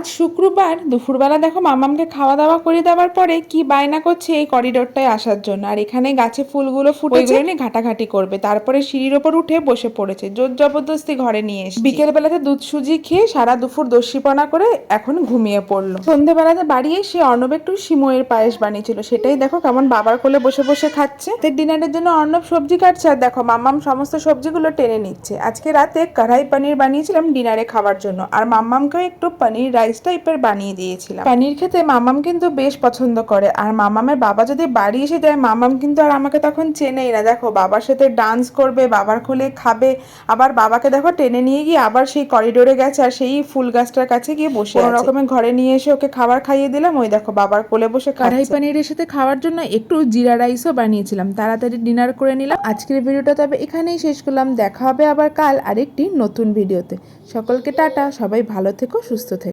আজ শুক্রবার দুপুরবেলা দেখো মামামকে খাওয়া দাওয়া করে দেওয়ার পরে কি বায়না করছে এই করিডোরটায় আসার জন্য। আর এখানে গাছে ফুলগুলো ফুটেছে, ওইগুলো নিয়ে ঘাটাঘাটি করবে। তারপরে সিঁড়ির ওপর উঠে বসে পড়েছে, জোর জবরদস্তি ঘরে নিয়ে এসে বিকেল বেলাতে দুধ সুজি খেয়ে সারা দুপুর দস্যিপনা করে এখন ঘুমিয়ে পড়লো। সন্ধ্যেবেলাতে বাড়ি এসে অর্ণব একটু সিমইয়ের পায়েস বানিয়েছিল, সেটাই দেখো কেমন বাবার কোলে বসে বসে খাচ্ছে। ডিনারের জন্য অর্ণব সবজি কাটছে আর দেখো মাম্মাম সমস্ত সবজিগুলো টেনে নিচ্ছে। আজকে রাতে কড়াই পনির বানিয়েছিলাম ডিনারে খাওয়ার জন্য, আর মাম্মামকেও একটু পনির রাইস টাইপের বানিয়ে দিয়েছিলাম। পনির খেতে মামাম কিন্তু বেশ পছন্দ করে, আর মামামের বাবা যদি বাড়ি এসে যায় মামাম কিন্তু আর আমাকে তখন চেনেই না। দেখো বাবার সাথে ডান্স করবে, বাবার কোলে খাবে, আবার বাবাকে দেখো টেনে নিয়ে গিয়ে আবার সেই করিডোরে গেছে আর সেই ফুল গাছটার কাছে গিয়ে বসে কোনো রকমের ঘরে নিয়ে এসে ওকে খাবার খাইয়ে দিলাম। ওই দেখো বাবার কোলে বসে কড়াই পনিরের সাথে খাওয়ার জন্য একটু জিরা রাইসও বানিয়েছিলাম। তাড়াতাড়ি ডিনার করে নিলাম। আজকের ভিডিওটা তবে এখানেই শেষ করলাম। দেখা হবে আবার কাল আরেকটি নতুন ভিডিওতে। সকলকে টাটা, সবাই ভালো থেকো, সুস্থ থেকো।